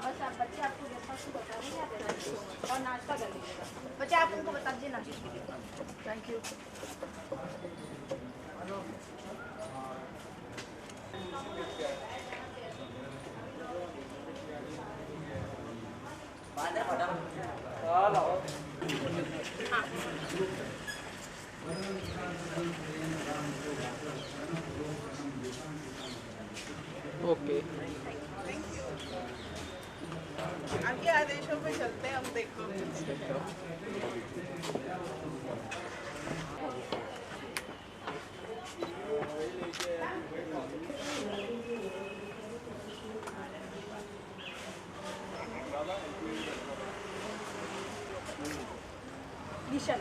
बस आप बच्चे आपको ब्रेकफास्ट बता देंगे आप और नाश्ता कर लीजिएगा। बच्चे आप उनको बता दीजिए नाश्ते के लिए। Thank you. ओके आगे आदेशों पे चलते हैं हम। देखो Nishan.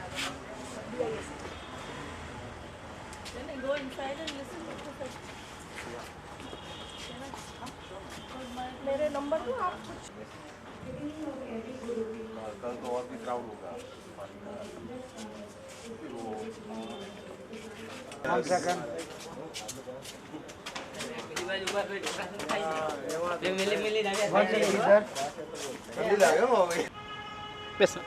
Then I go inside and listen to the मेरे नंबर दो आप कुछ। कल तो और भी क्राउड होगा। पैसा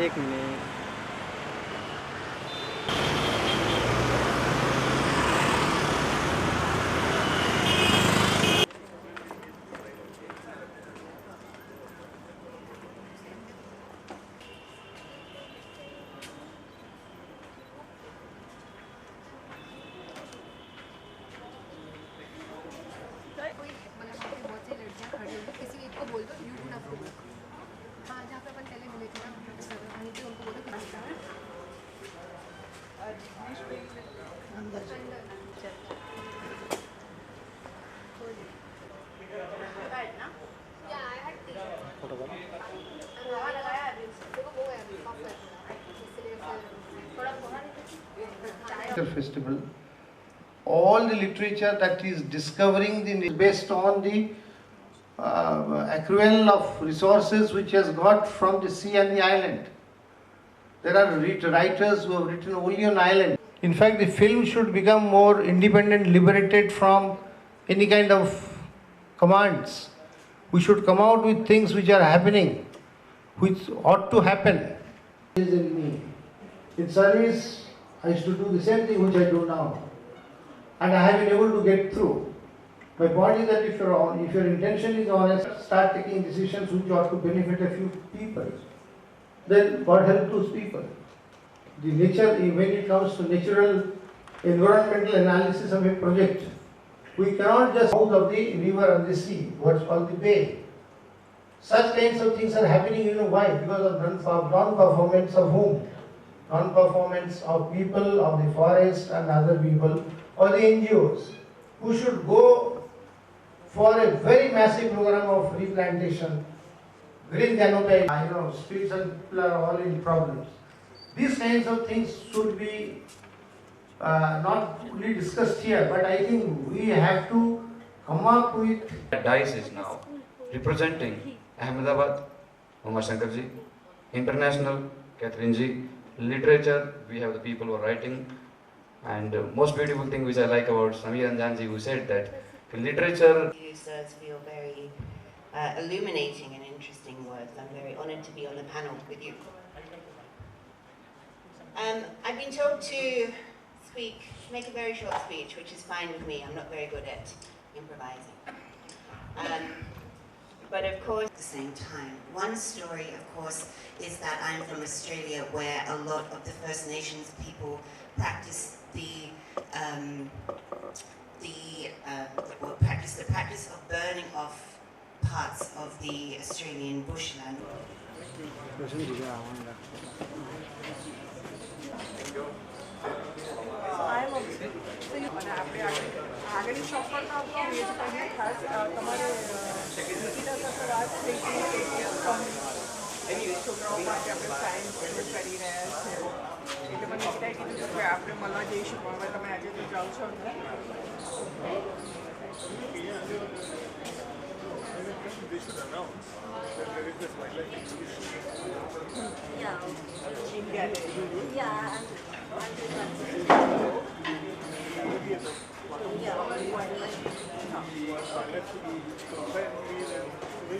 एक मिनट बहुत सी लड़कियां खड़ी होंगी, किसी एक को बोल दो यू डू नॉट टू। हाँ Festival. All the literature that is discovering the based on the accrual of resources which has got from the sea and the island. There are writers who have written only on island. In fact, the film should become more independent, liberated from any kind of commands. We should come out with things which are happening, which ought to happen. In service, I used to do the same thing which I do now, and I have been able to get through. My point is that if your intention is honest, start taking decisions which ought to benefit a few people. Then God help those people. The nature, when it comes to natural environmental analysis of a project, we cannot just out of the river and the sea, what's called the bay. Such kinds of things are happening, you know why? Because of non-performance of whom? Non-performance of people, of the forest and other people, or the NGOs, who should go for a very massive program of replantation, green canopy, streets and people are all in problems. These kinds of things should be not only discussed here, but I think we have to come up with. DICE is now representing Ahmedabad, Umar Shankarji, international, Catherine ji, literature, we have the people who are writing, and most beautiful thing which I like about Samir Anjanji, who said that literature. Users feel very illuminating and interesting words. I'm very honoured to be on the panel with you. I've been told to make a very short speech, which is fine with me. I'm not very good at improvising. But of course, at the same time, one story, of course, is that I'm from Australia, where a lot of the First Nations people practice the practice of burning off parts of the Australian bushland. આગળની ચોપડમાં આપણું એ જ તમને ખાસ તમારે નિકિતા સાથે વાત થઈ હતી છોકરાઓ માટે આપણે સાયન્સ કરી રહ્યા છે એટલે મને નિકિતાએ કીધું કે આપણે મળવા જઈશું પણ હવે તમે આજે તો જાઓ છો ને They should announce that there is this wildlife exhibition. in gallery.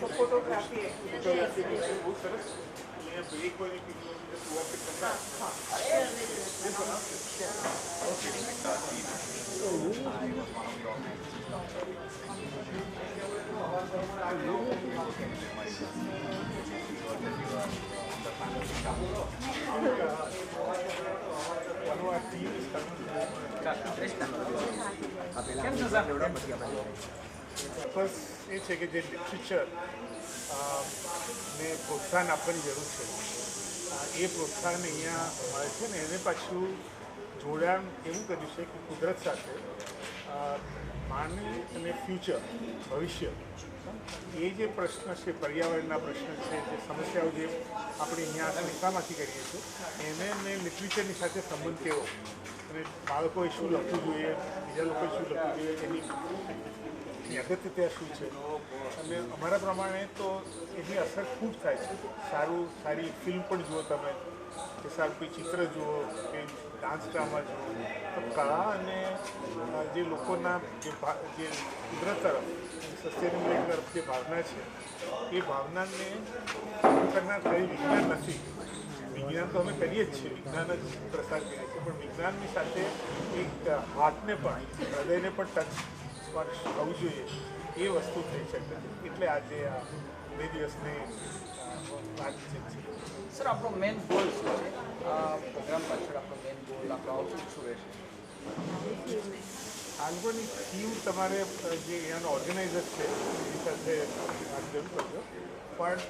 So photography exhibition. बहुत सरस यहाँ ब्रेक वाली people walk it करना બસ એ છે કે જે લિટરેચર ને પ્રોત્સાહન આપવાની જરૂર છે એ પ્રોત્સાહન અહીંયા મળે છે ને એને પાછું જોડાણ એવું કર્યું છે કે કુદરત સાથે માનવી અને ફ્યુચર ભવિષ્ય એ જે પ્રશ્ન છે પર્યાવરણના પ્રશ્ન છે જે સમસ્યાઓ જે આપણે અહીંયા સંસ્થામાંથી કરીએ છીએ એને મેં લિટરેચરની સાથે સંબંધ કેવો અને બાળકોએ શું લખવું જોઈએ બીજા લોકોએ શું લખવું જોઈએ એની અગત્યતા શું છે અને અમારા પ્રમાણે તો એની અસર ખૂબ થાય છે સારી ફિલ્મ પણ જુઓ તમે કે સારું કોઈ ચિત્ર જુઓ કે ડાન્સ ડ્રામા જુઓ તો કળા અને જે લોકોના જે કુદરત તરફ સસ્ટેનેબિલિટી તરફ જે ભાવના છે એ ભાવનાને કરનાર કઈ વિજ્ઞાન નથી વિજ્ઞાન તો અમે કરીએ જ છીએ વિજ્ઞાન જ પ્રસાર કરીએ છીએ પણ વિજ્ઞાનની સાથે એક હાર્ટને પણ હૃદયને પણ ટચ સ્પર્શ થવું જોઈએ એ વસ્તુ થઈ શકે એટલે આજે આ 2 દિવસની વાતચીત છે. સર આપણો મેઇન ગોલ શું છે પ્રોગ્રામ પાછળ આપણો મેઇન ગોલ આપણો આઉટપુટ શું રહેશે આગળની થીમ તમારે જે અહીંયાનો ઓર્ગેનાઇઝર છે એની સાથે વાત જરૂર કરજો પણ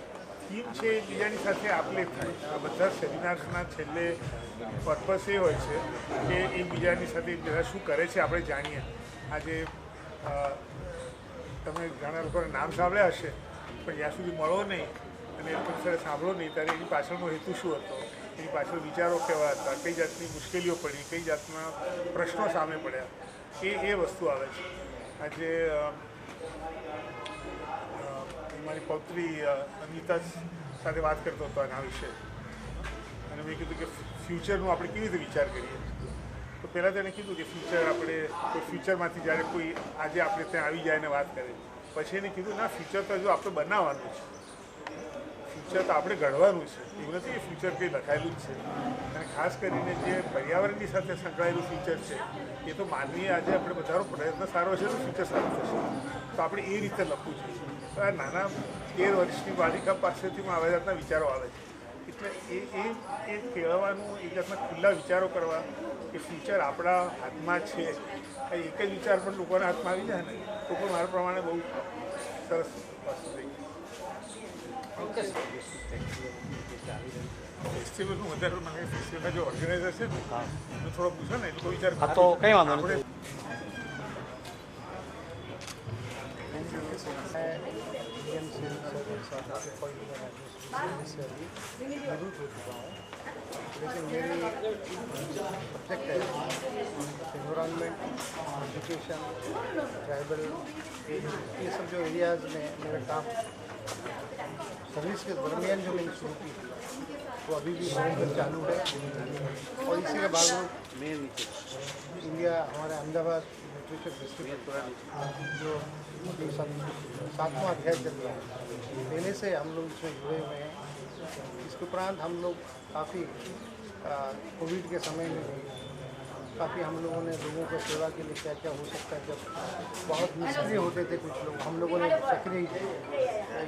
થીમ છે બીજાની સાથે આપલે થાય આ બધા સેમિનાર્સના છેલ્લે પર્પસ એ હોય છે કે એકબીજાની સાથે બધા શું કરે છે આપણે જાણીએ. આજે તમે ઘણા લોકોના નામ સાંભળ્યા હશે પણ જ્યાં સુધી મળો નહીં અને એ લોકો સાંભળો નહીં ત્યારે એની પાછળનો હેતુ શું હતો એની પાછળ વિચારો કેવા હતા, કઈ જાતની મુશ્કેલીઓ પડી, કઈ જાતના પ્રશ્નો સામે પડ્યા, એ વસ્તુ આવે છે. આજે મારી પૌત્રી અનિતા સાથે વાત કરતો હતો આના વિશે, અને મેં કીધું કે ફ્યુચરનું આપણે કેવી રીતે વિચાર કરીએ. તો પહેલાં તેણે કીધું કે ફ્યુચર આપણે કોઈ ફ્યુચરમાંથી જ્યારે કોઈ આજે આપણે ત્યાં આવી જાય ને વાત કરે, પછી એને કીધું ના, ફ્યુચર તો હજુ આપણે બનાવવાનું છે, ફ્યુચર તો આપણે ઘડવાનું છે. એવું નથી કે ફ્યુચર કંઈ લખાયેલું જ છે. અને ખાસ કરીને જે પર્યાવરણની સાથે સંકળાયેલું ફ્યુચર છે એ તો માનવીય આજે આપણે બધાનો પ્રયત્ન સારો છે તો ફ્યુચર સારું થશે. તો આપણે એ રીતે લખવું જોઈએ. તો આ નાના 13 વર્ષની બાલિકા પાસેથી આવા જાતના વિચારો આવે છે. એટલે એ કહેવાનું, એક જાતના ખુલ્લા વિચારો કરવા કે ફ્યુચર આપણા હાથમાં છે. એક જ વિચાર પણ લોકોના હાથમાં આવી જાય ને તો પણ મારા પ્રમાણે બહુ સરસ વસ્તુ થઈ ગઈ. ફેસ્ટિવલનું વધારે મને ફેસ્ટિવલના જે ઓર્ગેનાઇઝર છે ને એનો થોડો પૂછો ને, એ લોકો વિચાર તો કંઈ વાંધો નથી. लेकिन मेरी सब्जेक्ट है एनवायरनमेंट, एजुकेशन, ट्राइबल, ये सब जो एरियाज़ में मेरा काम सर्विस के दरमियान जो मैंने शुरू की वो अभी भी चालू है. और इसी के बाद इंडिया हमारे अहमदाबाद लिटरेचर फेस्टिवल जो 7वां अध्याय चल रहा है, पहले से हम लोग इसमें जुड़े हुए हैं. इसके उपरांत हम लोग काफ़ी कोविड के समय में काफ़ी हम लोगों ने लोगों को सेवा के लिए क्या क्या हो सकता है, जब बहुत निष्क्रिय होते थे कुछ लोग, हम लोगों ने सक्रिय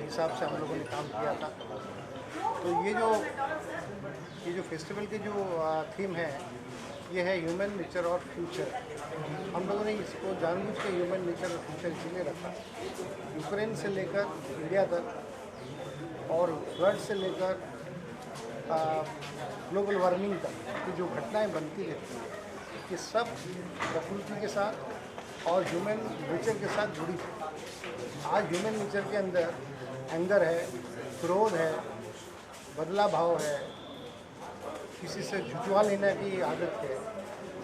हिसाब से हम लोगों ने काम किया था. तो ये जो फेस्टिवल की जो थीम है ये है ह्यूमन नेचर और फ्यूचर. हम लोगों ने इसको जानबूझ के ह्यूमन नेचर और फ्यूचर इसीलिए रखा. यूक्रेन से लेकर इंडिया तक और फ्लड से लेकर ग्लोबल वार्मिंग तक की जो घटनाएं बनती रहती हैं ये सब प्रकृति के साथ और ह्यूमन नेचर के साथ जुड़ी है. आज ह्यूमन नेचर के अंदर एंगर है, क्रोध है, बदला भाव है, किसी से झुठवा लेने की आदत है.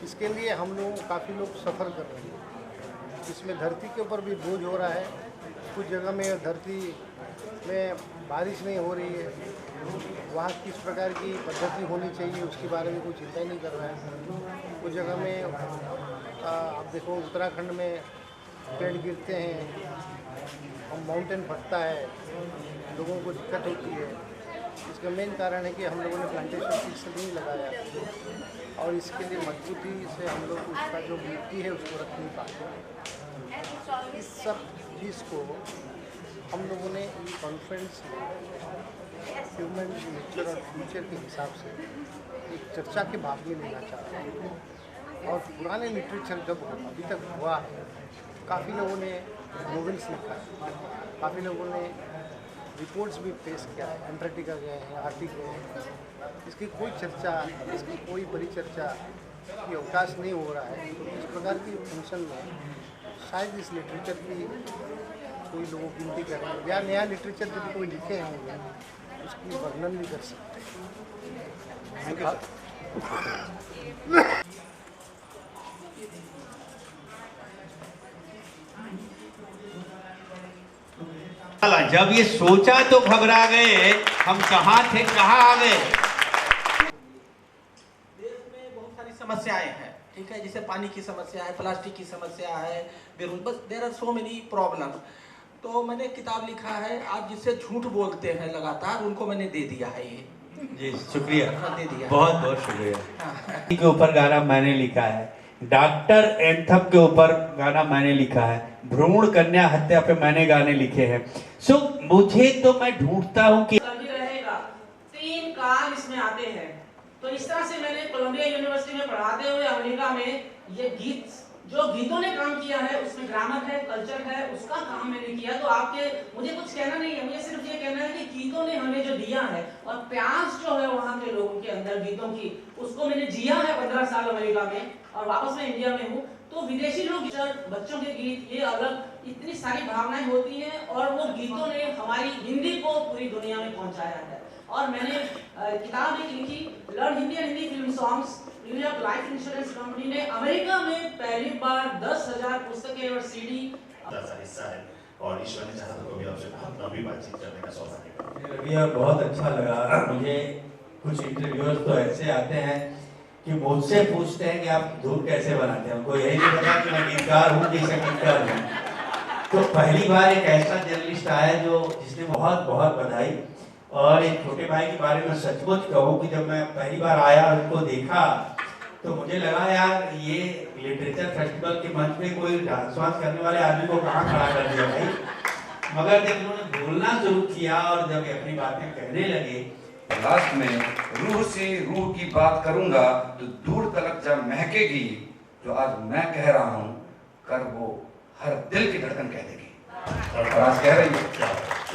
इसके लिए हम लोग काफ़ी लोग सफ़र कर रहे हैं. इसमें धरती के ऊपर भी बोझ हो रहा है. कुछ जगह में धरती में बारिश नहीं हो रही है, वहाँ किस प्रकार की पद्धति होनी चाहिए उसके बारे में कोई चिंता ही नहीं कर रहा है. कुछ जगह में आप देखो उत्तराखंड में पेड़ गिरते हैं, माउंटेन फटता है, लोगों को दिक्कत होती है. इसका मेन कारण है कि हम लोगों ने प्लांटेशन ठीक से नहीं लगाया और इसके लिए मजबूती से हम लोग उसका जो मिट्टी है उसको रख नहीं पाते. इस सब चीज़ को हम लोगों ने कॉन्फ्रेंस में ह्यूमन नेचर और फ्यूचर के हिसाब से एक चर्चा के भाग में लेना चाहते हैं. और पुराने लिटरेचर जब अभी तक हुआ है, काफ़ी लोगों ने नोवेल्स लिखा है, काफ़ी लोगों ने रिपोर्ट्स भी पेश किया है, एंटार्क्टिका गए हैं, आर्टिक गए हैं. इसकी कोई चर्चा, इसकी कोई परिचर्चा की अवकाश नहीं हो रहा है. तो इस प्रकार की फंक्शन में शायद इस लिटरेचर की कोई लोग गिनती कर रहे हैं या नया लिटरेचर जब कोई लिखे होंगे उसकी वर्णन भी कर सकते हैं. Thank you. जब ये सोचा तो घबरा गए, हम कहाँ थे कहाँ आ गए. देश में बहुत सारी समस्याएं हैं, ठीक है, जैसे पानी की समस्या है, प्लास्टिक की समस्या है, बस there are so many problems. तो मैंने किताब लिखा है, आप जिससे झूठ बोलते हैं लगातार उनको मैंने दे दिया है. ये जी शुक्रिया, दे दिया, बहुत बहुत शुक्रिया. के ऊपर गाना मैंने लिखा है, डॉक्टर एंथम के ऊपर गाना मैंने लिखा है, भ्रूण कन्या हत्या पे मैंने गाने लिखे हैं. सो मुझे तो मैं ढूंढता हूँ कि रहेगा 3 काम इसमें आते हैं. तो इस तरह से मैंने कोलंबिया यूनिवर्सिटी में पढ़ाते हुए अमेरिका में ये गीत जो गीतों ने काम किया है उसमें ग्रामर है, कल्चर है, उसका काम मैंने किया. तो आपके मुझे कुछ कहना नहीं है, मुझे सिर्फ ये कहना है कि गीतों ने हमें जो दिया है और प्यास जो है वहाँ के लोगों के अंदर गीतों की, उसको मैंने जिया है 15 साल अमेरिका में और वापस मैं इंडिया में हूँ. तो विदेशी लोग बच्चों के गीत ये अलग इतनी सारी भावनाएं होती हैं और वो गीतों ने हमारी हिंदी को पूरी दुनिया में पहुंचाया है। और मैंने किताब एक लिखी, learn Hindi and Hindi film songs. New York life insurance company ने अमेरिका में पहली बार 10,000 पुस्तकें और CD हिस्सा है और ईश्वर ने चाहा तो कभी आपसे बहुत लंबी बातचीत करने का सौभाग्य मिला। रवि और बहुत अच्छा लगा मुझे। कुछ इंटरव्यूअर्स तो ऐसे आते हैं कि मुझसे पूछते हैं कि आप धूप कैसे बनाते हैं, उनको यही नहीं पता कि मैं गीतकार हूँ कि संगीतकार हूँ। तो पहली बार एक ऐसा जर्नलिस्ट आया जो जिसने बहुत बहुत बधाई। और एक छोटे भाई के बारे में सचमुच कहूँ कि जब मैं पहली बार आया और उनको देखा तो मुझे लगा यार ये लिटरेचर फेस्टिवल के मंच पे कोई डांस वांस करने वाले आदमी को कहाँ खड़ा कर दिया भाई। मगर जब उन्होंने बोलना शुरू किया और जब अपनी बातें कहने लगे, लास्ट में रूह से रूह की बात करूंगा तो दूर तलक जब महकेगी जो आज मैं कह रहा हूँ, कर वो हर दिल की धड़कन कह देगी। और आज कह रही है।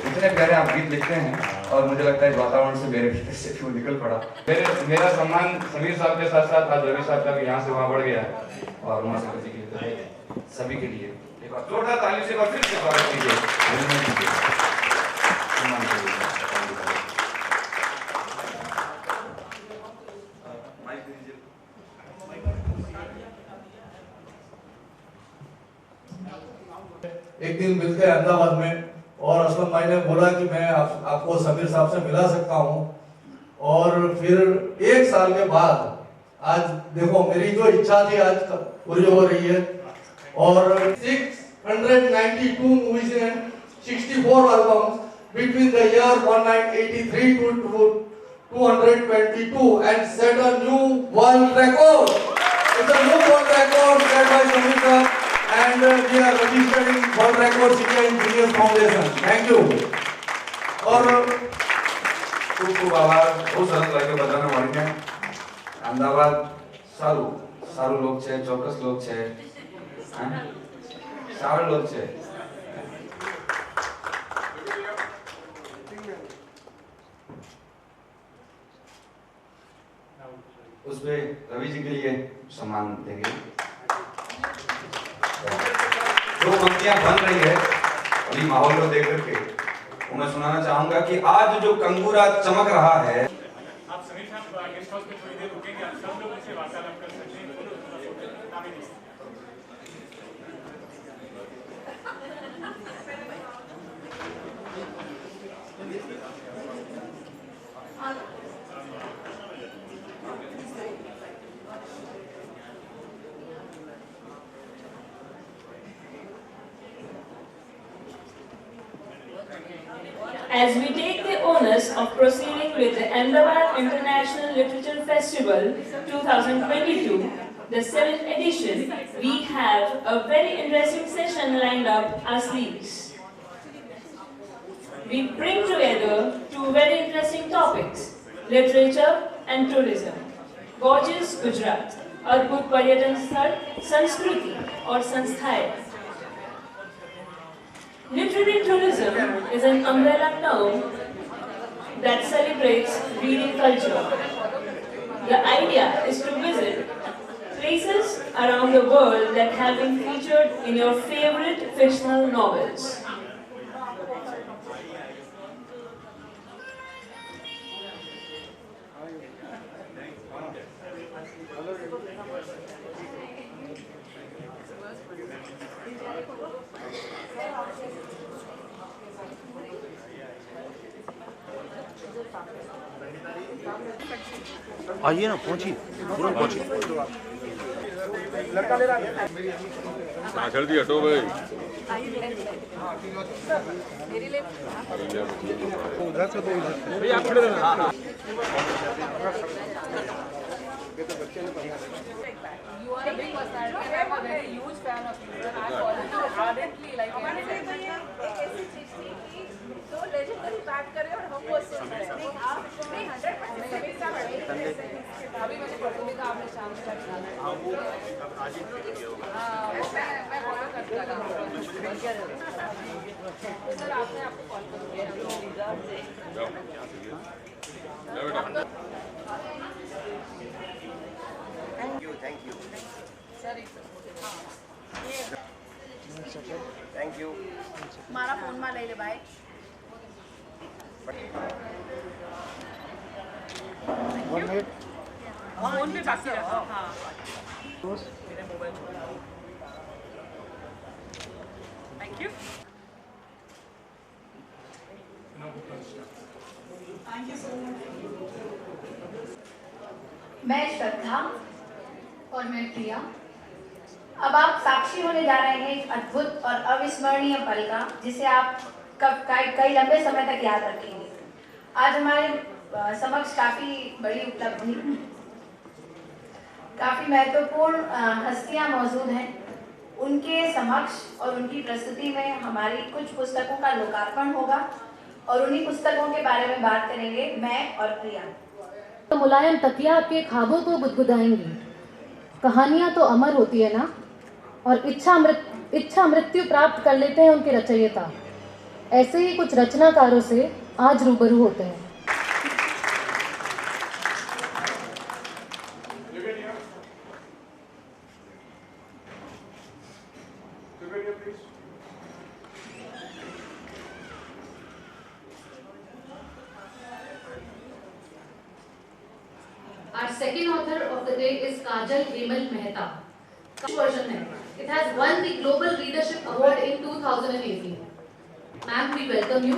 इतने प्यारे आप गीत लिखते हैं और मुझे लगता है इस वातावरण से मेरे भीतर से क्यों निकल पड़ा। मेरा सम्मान समीर साहब के साथ साथ आज रवि साहब का भी यहाँ से वहाँ बढ़ गया है। और उमा शंकर जी के लिए सभी के लिए एक बार जोरदार ताली से एक बार फिर से स्वागत कीजिए। एक दिन मिलते हैं अहमदाबाद में और असलम भाई ने बोला कि मैं आपको समीर साहब से मिला सकता हूं। और फिर 1 साल के बाद आज देखो मेरी जो इच्छा थी आज पूरी हो रही है। और 692 movies and 64 albums between the year 1983 to 222 and set a new world record. It's a new world record set by Samir sir and we are registered in World Records India Engineers Foundation. Thank you. और खूब आभार। बहुत सरस लागे બધાને મળીને અમદાવાદ સારું લોક છે, ચોક્કસ લોક છે, સારા લોક છે। उसमें रवि जी के लिए सम्मान देंगे। जो पंक्तियां बन रही है अभी माहौल को देख करके वो मैं सुनाना चाहूंगा कि आज जो कंगूरा चमक रहा है। आप समीर साहब गेस्ट हाउस में थोड़ी देर रुकेंगे, आप सब लोग से वार्तालाप कर सकते हैं। As we take the onus of proceeding with the Ahmedabad International Literature Festival 2022, the 7th edition, we have a very interesting session lined up as these. We bring together 2 very interesting topics, literature and tourism. Gorgeous Gujarat, Adbhut Paryatan Sthal, Sanskriti or Sansthaye. Literary tourism is an umbrella term that celebrates reading culture. The idea is to visit places around the world that have been featured in your favorite fictional novels. आइए ना, पहुंचिए, तुरंत पहुंचिए। लड़का ले रहा है। जल्दी हटो भाई। उधर से तो भैया आप खड़े रहना। हां You are a big personality. I'm a very huge fan of you. I follow you ardently. Like एक ऐसी चीज थी कि तो लेजेंडरी बैट करे और हम वो सुन रहे हैं। आप नहीं 100% सभी का अभी मैंने पढ़ी था आपने शाम से रखा मैं फॉलो करता था। सर आपने आपको कॉल कर दिया। Thank you. Sorry. Thank you मारा फोन में ले ले भाई फोन पे बाकी रखा हाँ मेरे mobile thank you thank you so much मैं श्रद्धा और मैं प्रिया अब आप साक्षी होने जा रहे हैं एक अद्भुत और अविस्मरणीय पल का जिसे आप कई लंबे समय तक याद रखेंगे। आज हमारे समक्ष काफी बड़ी उपलब्धि काफी महत्वपूर्ण हस्तियां मौजूद हैं। उनके समक्ष और उनकी प्रस्तुति में हमारी कुछ पुस्तकों का लोकार्पण होगा और उन्हीं पुस्तकों के बारे में बात करेंगे मैं और प्रिया। तो मुलायम तकिया आपके ख्वाबों को गुदगुदाएंगी। कहानियां तो अमर होती है ना, और इच्छा मृत्यु प्राप्त कर लेते हैं उनके रचयिता। ऐसे ही कुछ रचनाकारों से आज रूबरू होते हैं। Our second author of the day is Kajal Vimal Mehta. Version है. It has won the Global Readership Award in 2018. Ma'am, we welcome you.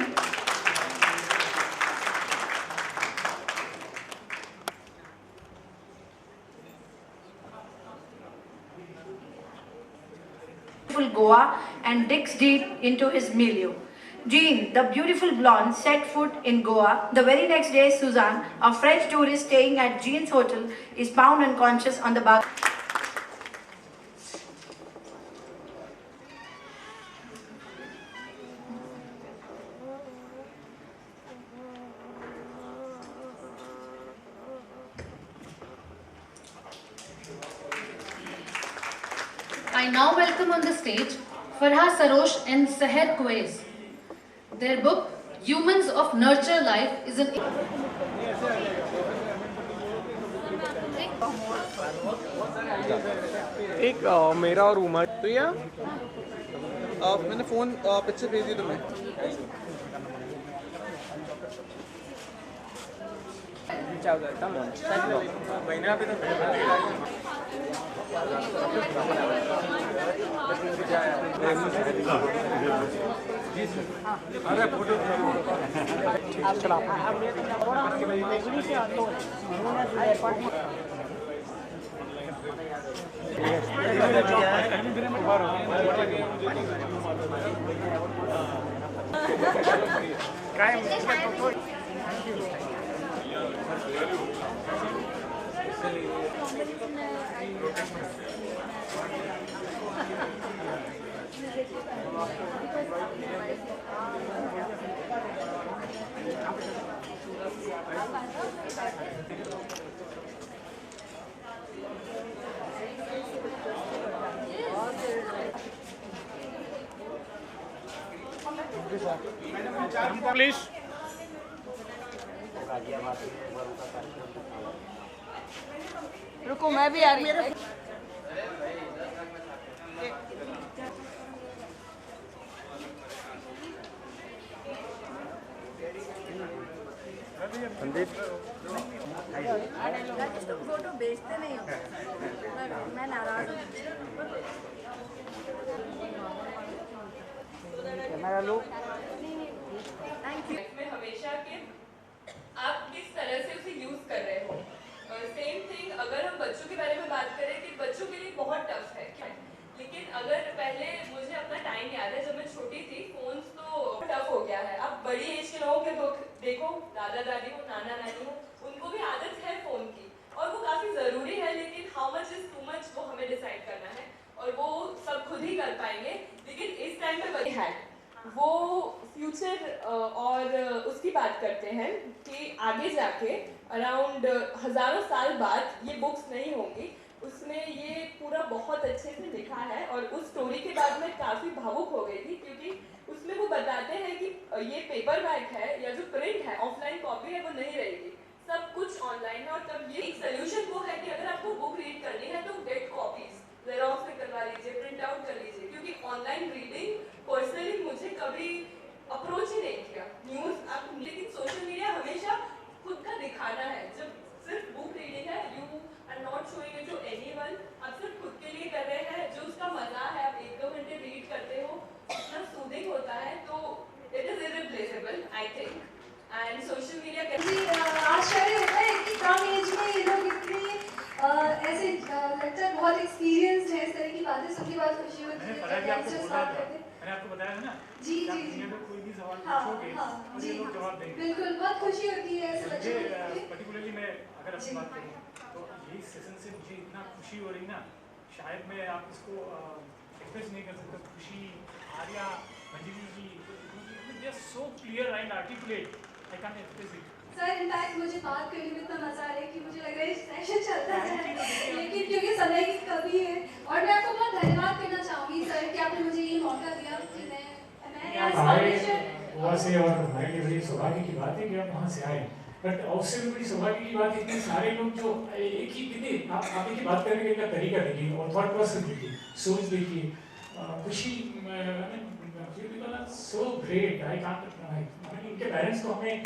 Goa and digs deep into his milieu. Jean, the beautiful blonde, set foot in Goa. The very next day, Suzanne, a French tourist staying at Jean's hotel, is found unconscious on the bar. I now welcome on the stage Farha Sarosh and Seher Quays. Their book, Humans of Nurture Life, is an... एक मेरा और उमा तो या मैंने phone picture भेज दी तुम्हें महीना पे अरे फोटो प्लीज रुको मैं भी आ रही हूँ फोटो बेचते नहीं हो मैं नाराज हूँ में हमेशा के आप किस तरह से उसे यूज कर रहे हो। सेम थिंग अगर हम बच्चों के बारे में बात करें कि बच्चों के लिए बहुत टफ है क्या, लेकिन अगर पहले मुझे अपना टाइम याद है जब मैं छोटी थी, फोन्स तो टफ हो गया है। अब बड़ी एज के लोगों के देखो, दादा दादी हो, नाना नानी हो, उनको भी आदत है फोन की और वो काफी जरूरी है, लेकिन how much is too much वो हमें डिसाइड करना है और वो सब खुद ही कर पाएंगे। लेकिन इस टाइम पे बच्चे हैं वो फ्यूचर और उसकी बात करते हैं कि आगे जाके अराउंड हजारों साल बाद ये बुक्स नहीं होंगी। उसमें ये पूरा बहुत अच्छे से लिखा है और उस स्टोरी के बाद मैं काफ़ी भावुक हो गई थी क्योंकि उसमें वो बताते हैं कि ये पेपर बैक है या जो प्रिंट है, ऑफलाइन कॉपी है, वो नहीं रहेगी, सब कुछ ऑनलाइन है। और तब ये एक सोल्यूशन वो है कि अगर आपको बुक रीड करनी है तो गेट कॉपीज, जेरॉक्स निकलवा लीजिए, प्रिंट आउट कर लीजिए, क्योंकि ऑनलाइन रीडिंग कभी अप्रोच ही नहीं किया न्यूज़ आप, लेकिन सोशल मीडिया हमेशा खुद का दिखाना है। जब सिर्फ बुक रीडिंग है, you are not showing it to anyone, आप सिर्फ खुद के लिए कर रहे हैं, जो उसका मजा है, आप 1-2 घंटे रीड करते हो, इतना सूदिंग होता है, तो it is irreplaceable I think. And social media आश्चर्य होता है कि कम एज में ये लोग इतनी ऐसे लगता है बहुत एक्सपीरियंस्ड है, इस तरह की बातें सुन के बहुत खुशी होती है। मैंने आपको बताया था ना, जी जी जी, कोई भी सवाल पूछोगे और ये लोग जवाब देंगे। बिल्कुल, बहुत खुशी होती है ऐसे बच्चों को। पर्टिकुलरली मैं अगर अपनी बात करूँ तो यही सेशन से मुझे इतना खुशी हो रही ना, शायद मैं आप इसको एक्सप्रेस नहीं कर सकता। Khushi, Arya, Anjali ji, they are so clear and articulate, I can't express it. Sir in fact मुझे बात करने में इतना मजा आ रहा है कि मुझे लग रहा है सेशन चलता है, लेकिन क्योंकि समय की कमी है। और मैं आपको बहुत धन्यवाद करना चाहूँगी सर कि आपने मुझे ये मौका दिया कि मैं वहाँ से, और हमारे लिए बड़ी सौभाग्य की बात है कि आप वहाँ से आए। बट उससे भी बड़ी सौभाग्य की बात है कि सारे लोग जो एक ही कितने आप एक ही बात करने का तरीका देखिए और थॉट प्रोसेस देखिए, सोच देखिए, खुशी, सो ग्रेट, आई कांट, इनके पेरेंट्स को हमें एक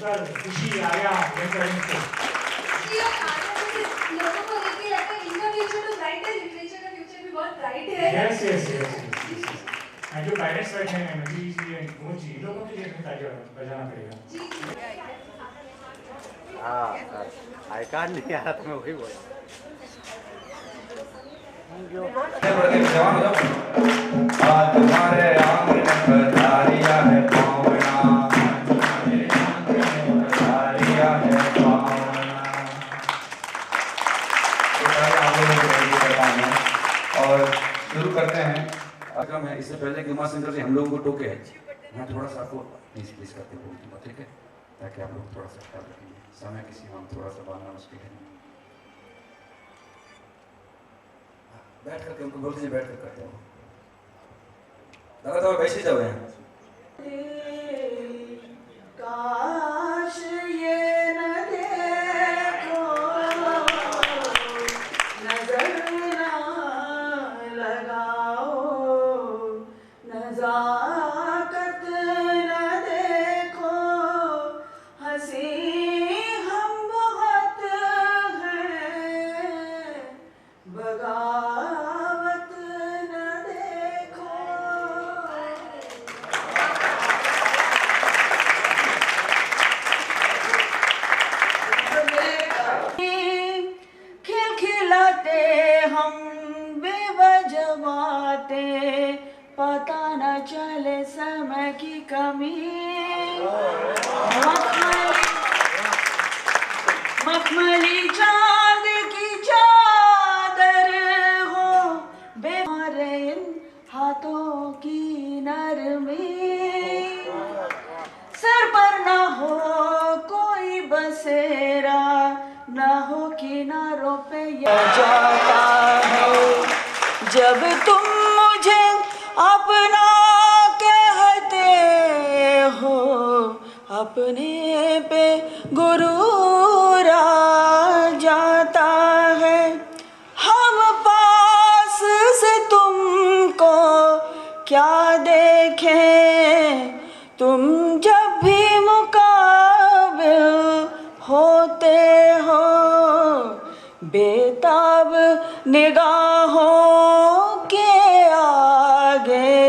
बार खुशी आया पेरेंट्स को। लोगों को देख के लगता है इनका फ्यूचर तो ब्राइट है, लिटरेचर का फ्यूचर भी बहुत ब्राइट है। Yes yes yes. एंड जो पेरेंट्स बैठे हैं मंजी जी एंड मोहन जी, लोगों के लिए तालियां बजाना पड़ेगा। हाँ सर, आई कार्ड नहीं आ रहा था, मैं वही बोला। आज हमारे आंगन पधारिया है पावना, पधारिया है पावना। और शुरू करते हैं। कार्यक्रम है, इससे पहले कि उमाशंकर जी हम लोगों को टोके हैं, मैं थोड़ा सा आपको प्लीज करके बोल दूँगा, ठीक है, ताकि आप लोग थोड़ा सा ख्याल रखेंगे। समय किसी हम थोड़ा सा बांधना मुश्किल है। बैठ करके उनको बोल दीजिए, बैठ कर करते हो दादा, तो वैसे ही जाओ यहाँ। काश ये न देखो, नजर ना लगाओ, नजाकत न देखो, हंसी हम बहुत हैं, बगावत न देखो। खिलखिलाते हम बेवजह बातें, पता न चले समय की कमी। मखमली चांद की चादर हो, बेमार इन हाथों की नरमी। सर पर न हो कोई बसेरा, न हो किनारों पे जाता है। जब तुम मुझे अपना कहते हो, अपने पे गुरूर आ जाता है। हम पास से तुमको क्या देखें, तुम जब भी मुकाबिल होते हो, बेताब निगाहों के आगे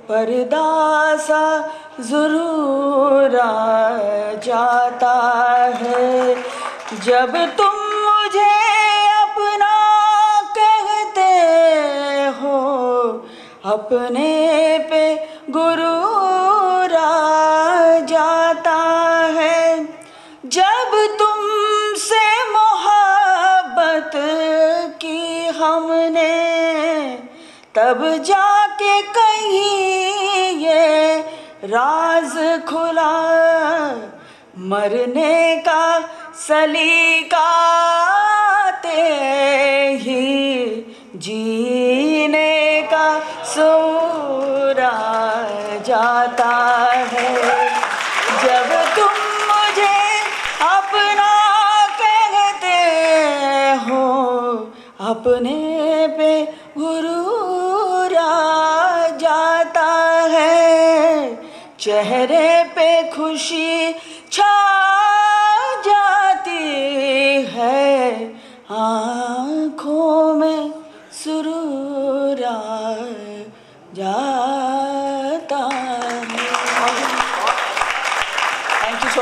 पर्दा सा जरूर आ जाता है। जब तुम मुझे अपना कहते हो, अपने पे गुरूर आ जाता है। जब तुमसे मोहब्बत की हमने, तब जाके कहीं ये राज खुला। मरने का सलीका आते ही जीने का सूर आ जाता है। जब तुम मुझे अपना कहते हो, अपने पे गुरूर आ जाता है।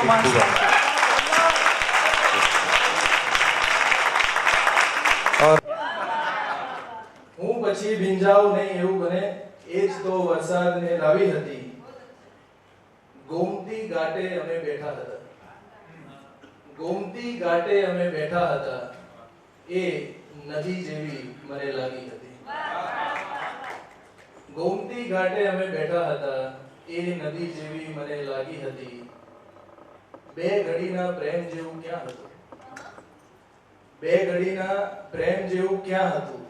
much. ખૂબ આભાર. હું પછી ભીંજાવ નહીં એવું બને એ જ તો વરસાદને લાવી હતી. ગોમતી ઘાટે અમે બેઠા હતા. ગોમતી ઘાટે અમે બેઠા હતા. એ નદી જેવી મને લાગી હતી. ગોમતી ઘાટે અમે બેઠા હતા. એ નદી જેવી મને લાગી હતી. બે ઘડીના પ્રેમ જેવું ક્યાં હતું? બે ઘડીના પ્રેમ જેવું ક્યાં હતું?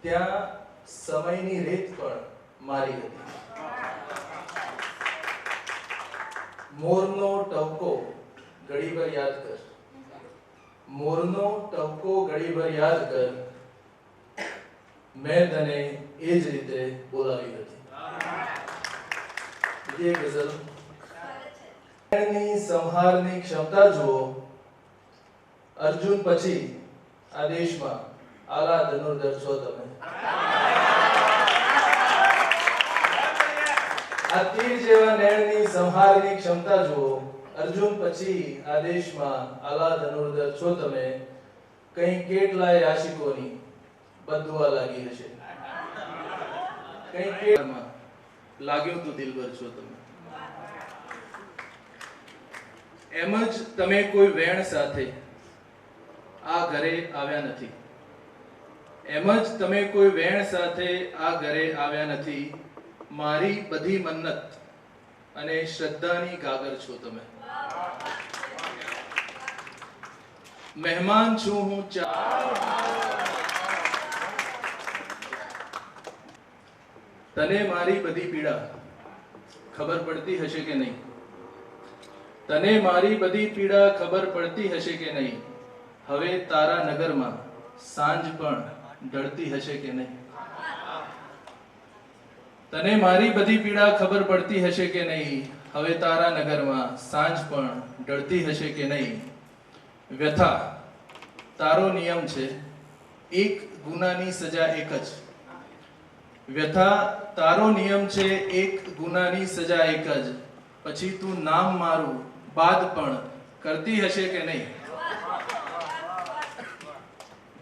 ત્યાં સમયની રીત પણ મારી હતી. મોરનો ટવકો ઘડીભર યાદ કર. મોરનો ટવકો ઘડીભર યાદ કર. મેં તને એ જ રીતે બોલાવી હતી. બીજી એક ગઝલ. ની સંહારની ક્ષમતા જુઓ. અર્જુન પછી આ દેશમાં આલા ધનુર્ધર છો તમે. આ તીર જેવા નયનની સંહારની ક્ષમતા જુઓ. અર્જુન પછી આ દેશમાં આલા ધનુર્ધર છો તમે. કઈ કેટલાય આશિકોની બદદુઆ લાગી હશે. કઈ કેટલામાં લાગ્યું તું દિલબર છો તમે. એમ જ તમે કોઈ વેણ સાથે આ ઘરે આવ્યા નથી. એમ જ તમે કોઈ વેણ સાથે આ ઘરે આવ્યા નથી. મારી બધી મન્નત અને શ્રદ્ધાની ગાગર છો તમે. મહેમાન છું હું. તને મારી બધી પીડા ખબર પડતી હશે કે નહીં? તને મારી બધી પીડા ખબર પડતી હશે કે નહીં? હવે તારા નગરમાં સાંજ પણ ઢળતી હશે કે નહીં? તને મારી બધી પીડા ખબર પડતી હશે કે નહીં? હવે તારા નગરમાં સાંજ પણ ઢળતી હશે કે નહીં? વ્યથા તારો નિયમ છે, એક ગુનાની સજા એક જ. વ્યથા તારો નિયમ છે, એક ગુનાની સજા એક જ. પછી તું નામ મારું બાદ પણ કરતી હશે કે નહીં?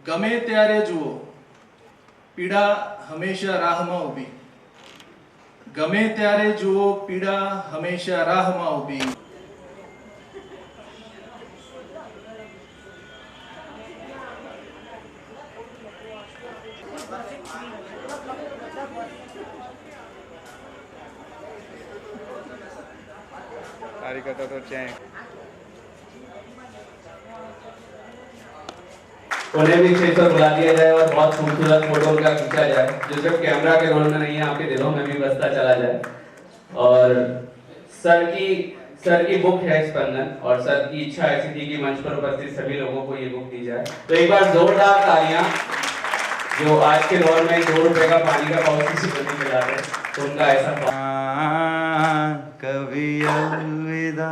ગમે ત્યારે જુઓ પીડા હંમેશા રાહમાં ઊભી. ગમે ત્યારે જુઓ પીડા હંમેશા રાહમાં ઊભી. तारी करता तो चैन उन्हें भी स्टेज पर बुला दिया जाए और बहुत खूबसूरत फोटो उनका खींचा जाए, जो सिर्फ कैमरा के रोल में नहीं है, आपके दिलों में भी बसता चला जाए. और सर की बुक है स्पंदन, और सर की इच्छा ऐसी थी कि मंच पर उपस्थित सभी लोगों को ये बुक दी जाए. तो एक बार जोरदार तालियां, जो आज के दौर में 2 रुपए का पानी का पाउच किसी को नहीं मिला है, तो उनका ऐसा कभी अलविदा.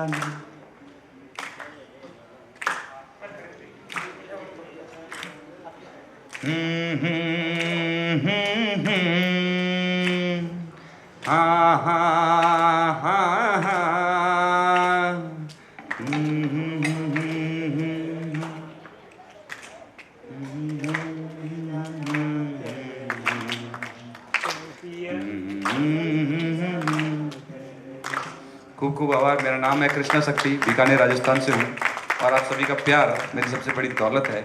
खूब खूब आभार. मेरा नाम है कृष्णा शक्ति, बीकानेर राजस्थान से हूँ और आप सभी का प्यार मेरी सबसे बड़ी दौलत है.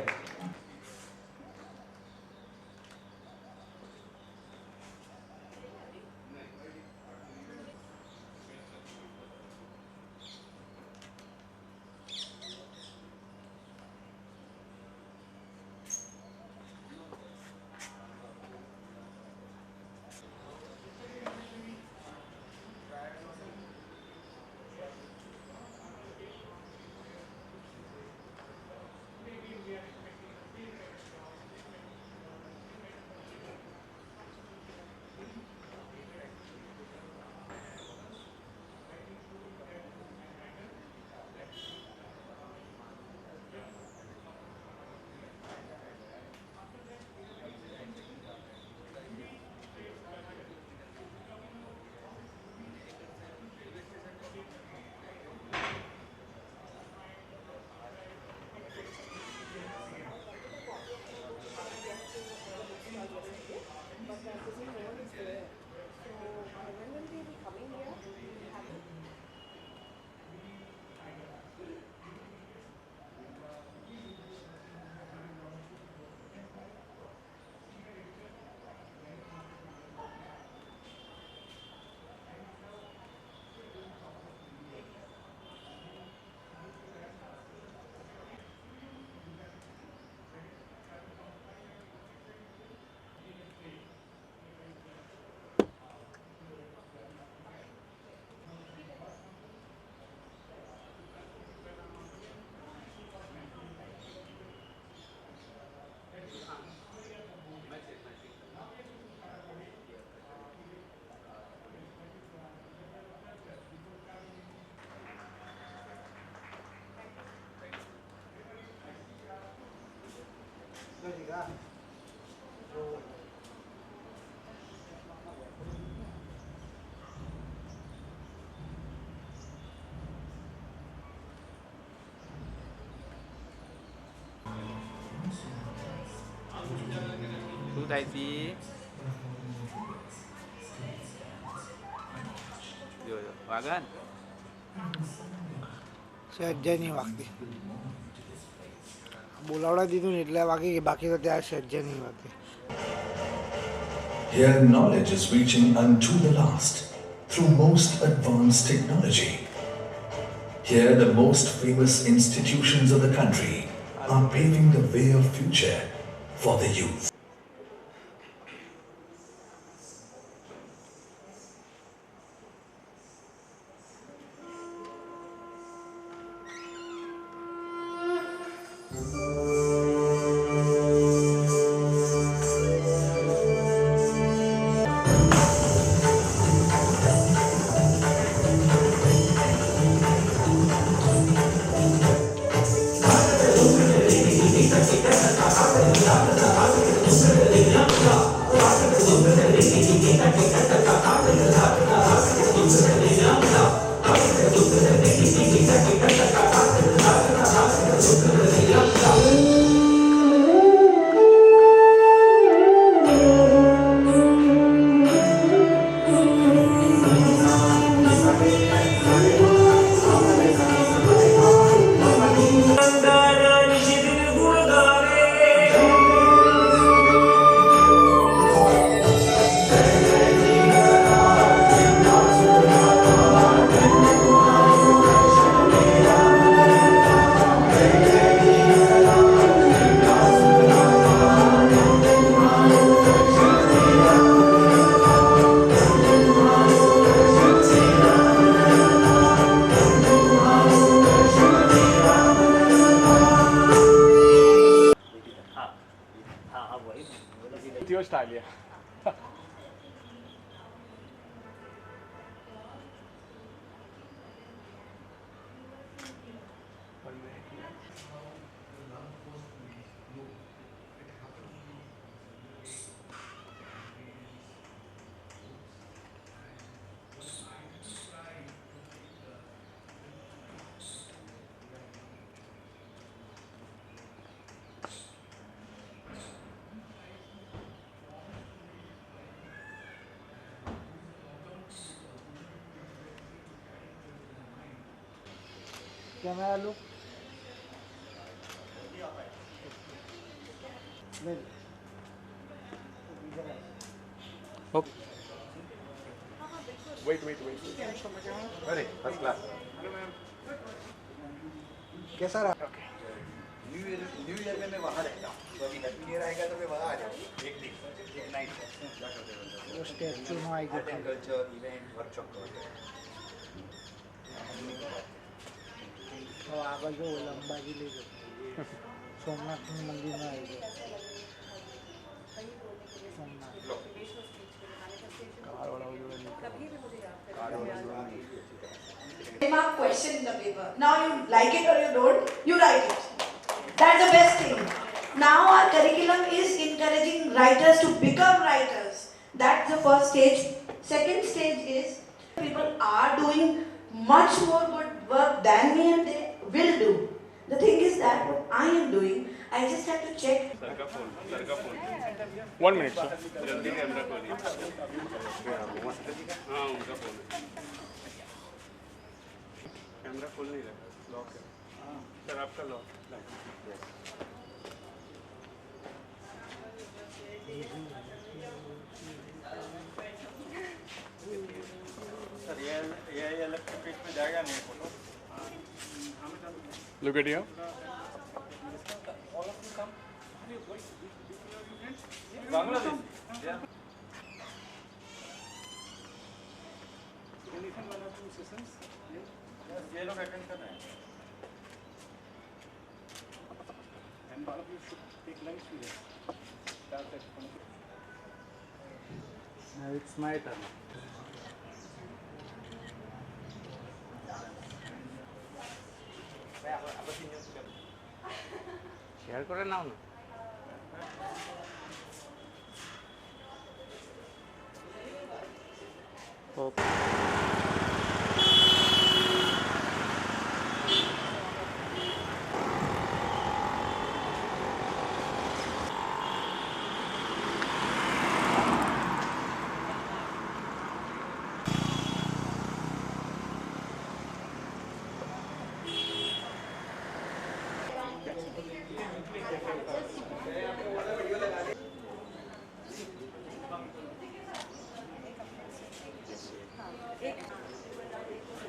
શું થાય છે જો વાગન સહેજે નહીં વાગતી બોલાવડા દીધું ને એટલે વાગી ગઈ બાકી તો ત્યાં સહેજે નહીં વાગતી. Here knowledge is reaching unto the last through most advanced technology. Here the most famous institutions of the country are paving the way of future for the youth. Australia. Camera look. Okay. Wait. Ready? First class. कैसा रहा? New year में मैं वहाँ रहता हूँ, तो अभी happy year आएगा तो मैं वहाँ आ जाऊँगा एक दिन एक नाइट क्या करते हो? स्टैचू में आएगा art and culture event workshop तो आगे जो लंबाजी ले गए सोमनाथ मंदिर में आएगा Mark question in the paper. Now you like it or you don't, you write it. That's the best thing. Now our curriculum is encouraging writers to become writers. That's the first stage. Second stage is people are doing much more good work than me and they will do. The thing is that what I am doing, I just have to check. 1 minute, sir. Camera खोल नहीं रहा, lock है sir, आपका lock sir ये electric page पे जाएगा नहीं photo. Look at here. Bangladesh. Yeah. ये लोग अटेंड कर रहे हैं. And all of you should take lunch with us. Now it's my turn. Share करे नाও না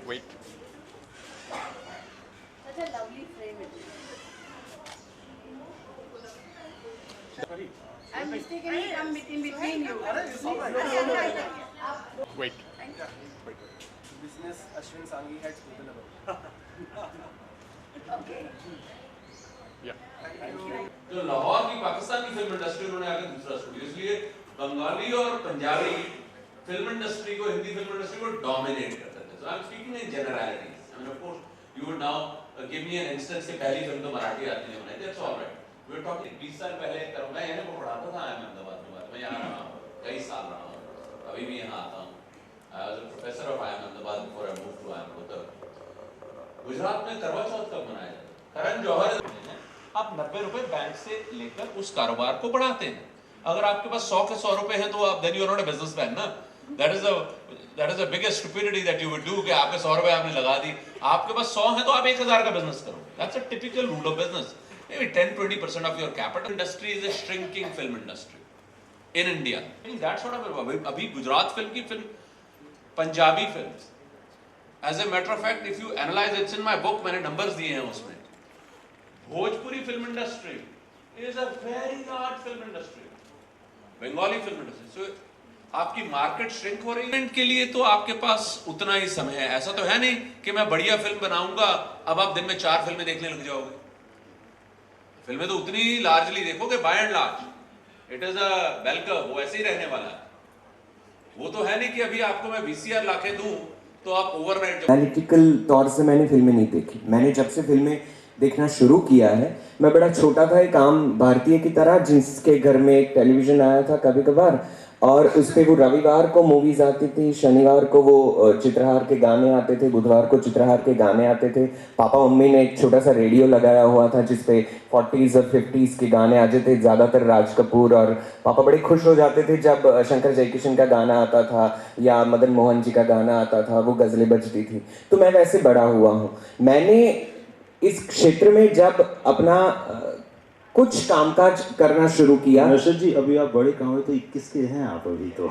Wait. Such a lovely frame it is. I'm mistakenly come in between you. Wait. Business Ashwin Sanghi had spoken about. Okay. तो लाहौर की पाकिस्तान की film industry उन्होंने आगे दूसरा studio, इसलिए बंगाली और पंजाबी फिल्म इंडस्ट्री को, हिंदी फिल्म इंडस्ट्री को डोमिनेट करते थे. So I'm speaking in generalities. I mean, of course, you would now give me an instance कि पहली फिल्म तो मराठी आदमी ने बनाई. That's all right. We were talking 20 साल पहले. मैं यहाँ को पढ़ाता था अहमदाबाद में. मैं यहाँ रहा हूँ, कई साल रहा हूँ, अभी भी यहाँ आता हूँ. I was a professor of Ahmedabad before I moved to Ahmedabad. Gujarat में करवा चौथ कब मनाया जाता है? करण जौहर आप 90 रुपए बैंक से लेकर उस कारोबार को बढ़ाते हैं. अगर आपके पास 100 के 100 रुपए हैं तो आप then you are not a businessman ना. That is the biggest stupidity that you would do कि आपके 100 रुपए आपने लगा दी. आपके पास 100 है तो आप 1000 का बिजनेस करो. That's a typical rule of business. Maybe 10-20% of your capital. Industry is a shrinking film industry in India. That's sort of अभी गुजरात फिल्म की film, Punjabi films. As a matter of fact, if you analyze, it's in my book, मैंने numbers दिए हैं उसमें. Bhojpuri film industry is a very large film industry. Bengali film industry. So आपकी market shrink हो रही है. के लिए तो आपके पास उतना ही समय है. ऐसा तो है नहीं कि मैं बढ़िया फिल्म बनाऊंगा अब आप दिन में 4 फिल्में देखने लग जाओगे. फिल्में तो उतनी ही लार्जली देखोगे. By and large it is a bell curve. वो ऐसे ही रहने वाला है. वो तो है नहीं कि अभी आपको मैं VCR लाके दूं तो आप ओवरनाइट. एनालिटिकल तौर से मैंने फिल्में नहीं देखी. मैंने जब से फिल्में देखना शुरू किया है, मैं बड़ा छोटा था, एक आम भारतीय की तरह, जिसके घर में एक टेलीविज़न आया था कभी कभार, और उस पर वो रविवार को मूवीज़ आती थी, शनिवार को वो चित्रहार के गाने आते थे, बुधवार को चित्रहार के गाने आते थे. पापा मम्मी ने एक छोटा सा रेडियो लगाया हुआ था जिस पे 40s और 50s के गाने आते थे, ज़्यादातर राज कपूर, और पापा बड़े खुश हो जाते थे जब शंकर जयकिशन का गाना आता था या मदन मोहन जी का गाना आता था, वो गज़लें बजती थी. तो मैं वैसे बड़ा हुआ हूँ. मैंने इस क्षेत्र में जब अपना कुछ कामकाज करना शुरू किया. नौशाद जी, अभी आप बड़े कहाँ हुए तो 21 के हैं आप अभी तो.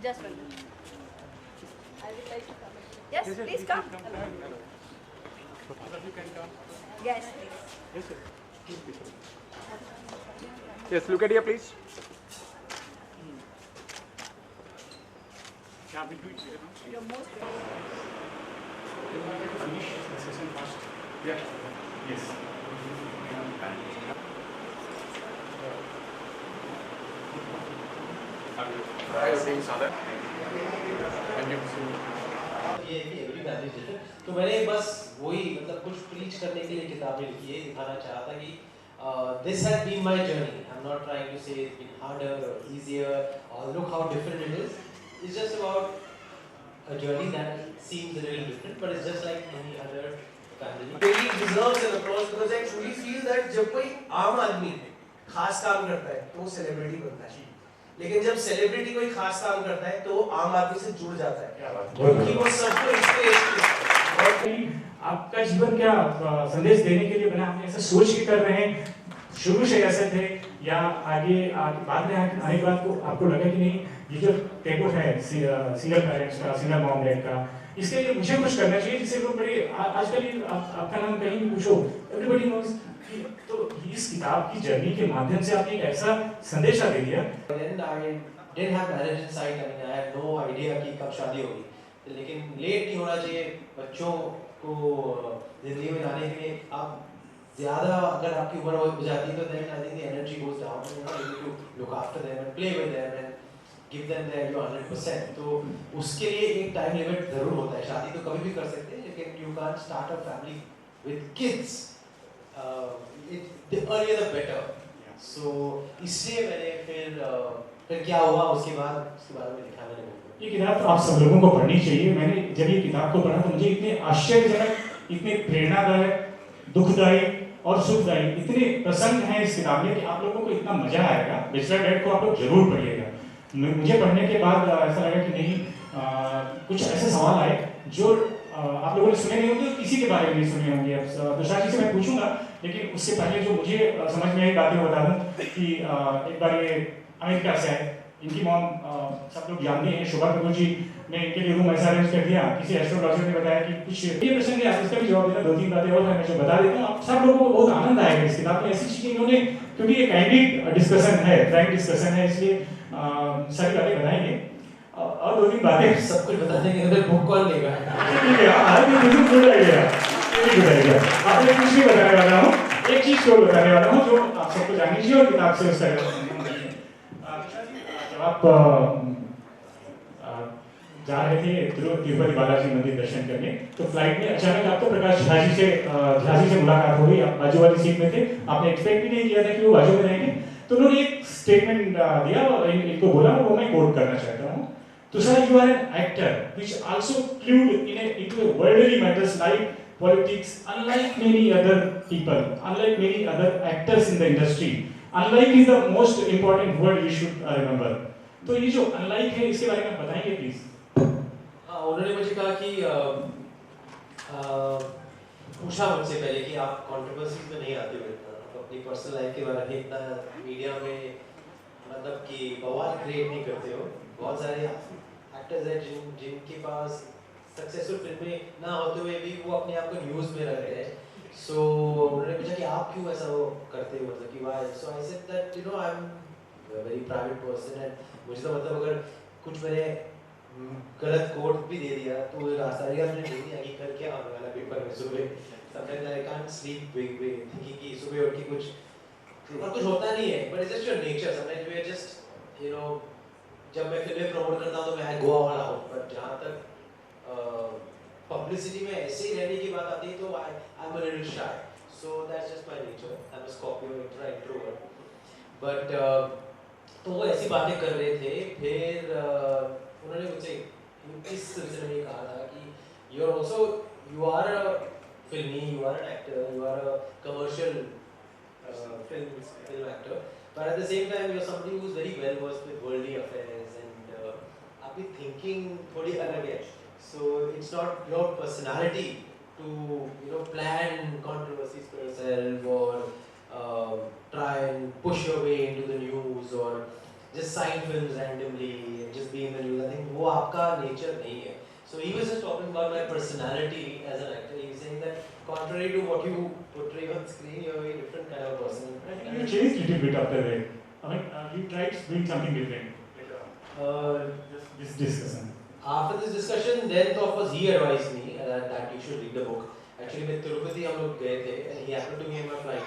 Just one minute. I would like to come. Yes, please come. Yes, please. Yes, sir. Yes, look at here, please. Yeah, we'll do it here. You're most Finish the session first. Yeah. Yes. Hi, Sadat. Thank you. तो मैंने बस वही मतलब कुछ preach करने के लिए किताबें लिखी है, दिखाना चाहा था कि this has been my journey. I'm not trying to say it's been harder or easier or look how different it is. It's just about a journey that seems a little different, but it's just like any other family. Really deserves an applause because I truly feel that जब कोई आम आदमी खास काम करता है तो वो सेलिब्रिटी बनता है, लेकिन जब सेलिब्रिटी कोई खास काम करता है तो वो आम आदमी से जुड़ जाता है क्योंकि वो सबको इंस्पिरेशन. आपका जीवन क्या संदेश देने के लिए बना, हम ऐसा सोच के कर रहे हैं, शुरू से ऐसे थे या आगे बाद में आने के बाद को आपको लगा कि नहीं ये जो टेबल है सिंगल पेरेंट्स का, सिंगल मॉम डैड का, इसके लिए मुझे कुछ करना चाहिए जिससे लोग बड़े आजकल आपका नाम कहीं भी पूछो एवरीबॉडी नोज. तो इस किताब की जर्नी के माध्यम से आपने एक ऐसा संदेशा दे दिया. Then I didn't have marriage in sight. I mean, I had no idea कि कब शादी होगी, लेकिन लेट नहीं होना चाहिए. बच्चों को जिंदगी में लाने के लिए आप ज़्यादा अगर आपकी उम्र हो जाती है तो then I think the energy goes down. You're not able to look after them and play with them and give them their 100%. तो उसके लिए एक टाइम लिमिट जरूर होता है. शादी तो कभी भी कर सकते हैं, लेकिन you can't start a family with kids. The earlier the better. So इसलिए मैंने फिर क्या हुआ उसके बारे में लिखा मैंने. ये किताब तो आप सब लोगों को पढ़नी चाहिए. मैंने जब ये किताब को पढ़ा तो मुझे इतने आश्चर्यजनक, इतने प्रेरणादायक, दुखदायी और सुखदायी इतने प्रसंग हैं इस किताब में कि आप लोगों को इतना मजा आएगा. बिचड़ा डैड को आप लोग जरूर पढ़िएगा. मुझे पढ़ने के बाद ऐसा लगा कि नहीं, कुछ ऐसे सवाल आए जो आप लोगों ने सुने नहीं होंगे, किसी के बारे में नहीं सुने होंगे. अब तुषार जी से मैं पूछूंगा, लेकिन उससे पहले जो मुझे समझ में आई बातें बता दूं कि एक बार ये अमेरिका से आए. इनकी मॉम सब लोग जानते हैं, शोभा कपूर जी ने इनके लिए रूम ऐसा अरेंज कर दिया. किसी एस्ट्रोलॉजर ने बताया कि कुछ ये प्रश्न है, इसका भी जवाब देना. 2-3 बातें और मैं जो बता देता हूँ, आप सब लोगों को बहुत आनंद आएगा इस किताब में. ऐसी चीजें इन्होंने, क्योंकि ये कैंडिड डिस्कशन है, फ्रैंक डिस्कशन है, इसलिए सारी बातें बताएंगे. और 2-3 बातें सब कुछ बता देंगे. अगर बुक कौन लेगा? ठीक है, आज भी बिल्कुल गुड आइडिया. ये गुड आइडिया. आपने कुछ भी बताने वाला हूँ, एक चीज को बताने वाला हूँ जो आप सबको जाननी चाहिए और किताब से उसका आप जा रहे थे तिरुपति बालाजी मंदिर दर्शन करने, तो फ्लाइट में अचानक आपको प्रकाश झा जी से मुलाकात हो गई. आप बाजू वाली सीट में थे, आपने एक्सपेक्ट भी नहीं किया था कि वो बाजू में रहेंगे. तो उन्होंने एक स्टेटमेंट दिया और इनको बोला, वो मैं कोट करना चाहता हूँ. Tushar, you are an actor which also clued into worldly matters like politics, unlike many other people, unlike many other actors in the industry. Unlike is the most important word you should remember. तो ये जो unlike है, इसके बारे में बताएंगे please. उन्होंने मुझे कहा कि पूछा मुझसे पहले कि आप कंट्रोवर्सीज में नहीं आते हो इतना, आप अपनी पर्सनल लाइफ के बारे में इतना मीडिया में मतलब कि बवाल क्रिएट नहीं करते हो. बहुत सारे एक्टर्स हैं जिनके पास सक्सेसफुल फिल्में ना होते हुए भी वो अपने आप को न्यूज़ में रख रहे हैं. सो उन्होंने पूछा कि आप क्यों ऐसा वो करते हो, मतलब कि why. So I said that you know I am very private person and मुझे तो मतलब अगर कुछ मैंने गलत कोड भी दे दिया तो रास्ता नहीं नहीं दिया कि कल क्या आने वाला पेपर में सुबह. Sometimes I can't sleep thinking कि सुबह उठ के कुछ होता नहीं है, but it's just your nature. Sometimes we are just you know, जब मैं फिल्में प्रमोट करता हूँ तो मैं गो ऑल आउट, बट जहाँ तक पब्लिसिटी में ऐसे ही रहने की बात आती है तो I am a little shy. So that's just my nature. I am a Scorpio introvert. But तो वो ऐसी बातें कर रहे थे. फिर उन्होंने मुझसे इस सिलसिले में कहा था कि you are a filmy, you are an actor, you are a commercial film actor, but at the same time you're somebody who's very well versed with worldly affairs and आपकी thinking थोड़ी अलग है. So it's not your personality to you know plan controversies for yourself or try and push your way into the news or just sign films randomly and just be in the news. I think वो आपका nature नहीं है. So he was just talking about my personality as an actor. He was saying that contrary to what you portray on screen, you're a very different kind of person. You changed a little bit after that. I mean, you tried doing something different. This discussion. After this discussion, then of course he advised me that you should read the book. Actually, मैं तिरुपति हम लोग गए थे and he happened to be in my flight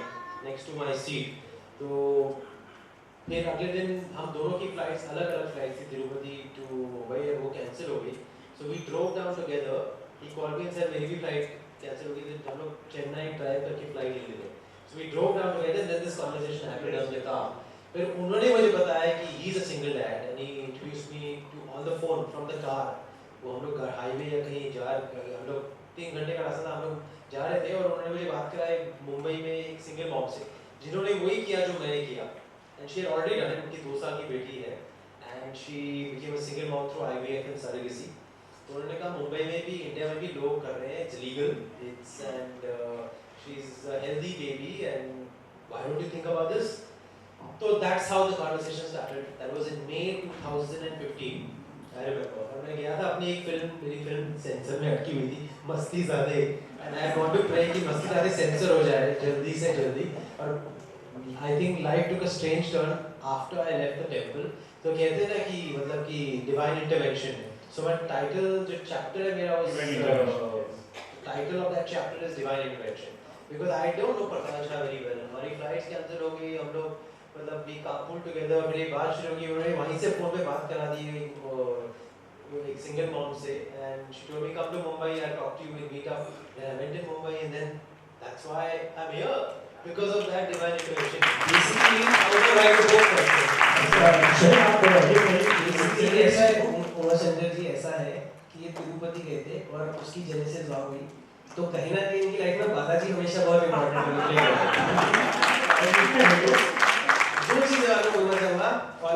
next to my seat. तो फिर अगले दिन हम दोनों की फ्लाइट्स अलग-अलग फ्लाइट थी तिरुपति to मुंबई, वो कैंसिल हो गई. So we drove down together. He called me and said मेरी भी फ्लाइट कैंसिल हो गई थी, हम लोग चेन्नई ड्राइव करके फ्लाइट ले लिए. So we drove down together and then this conversation happened as we thought. फिर उन्होंने मुझे बताया कि he is a single dad and he introduced me to on the phone from the car. वो हम लोग हाईवे या कहीं हम लोग 3 घंटे का रास्ता था, हम लोग जा रहे थे और उन्होंने मुझे बात कराई मुंबई में एक सिंगल मॉम से जिन्होंने वही किया जो मैंने किया. And she had already done it. उनकी 2 साल की बेटी है and she became a single mom through IVF and surrogacy. तो उन्होंने कहा मुंबई में भी इंडिया में भी लोग कर रहे हैं, it's legal, it's and she's a healthy baby and why don't you think about this? So that's how the conversation started. That was in May 2015. I remember. और मैं गया था अपनी एक फिल्म, मेरी फिल्म सेंसर में अटकी हुई थी, मस्ती ज़ादे, and I want to pray कि मस्ती ज़ादे सेंसर हो जाए जल्दी से जल्दी. और I think life took a strange turn after I left the temple. तो कहते हैं ना कि मतलब कि divine intervention. So my title जो chapter है मेरा was title of that chapter is divine intervention because I don't know Prakash Jha very well. हमारी flights cancel हो गई, हम लोग मतलब वी carpool together, फिर एक बात शुरू की, उन्होंने वहीं से फोन पे बात करा दी एक सिंगल मॉम से, and she told me come to Mumbai, I'll talk to you, we'll meet up. Then I went to Mumbai, and then that's why I'm here, because of that divine intervention. Basically, how to write a book for basically ऐसा है, उमाशंकर जी ऐसा है कि ये तिरुपति गए थे और उसकी जेनेसिस वहाँ हुई, तो कहीं ना कहीं इनकी लाइफ में बालाजी हमेशा बहुत इम्पोर्टेंट है। दो चीजें आपको बोलना चाहूँगा, और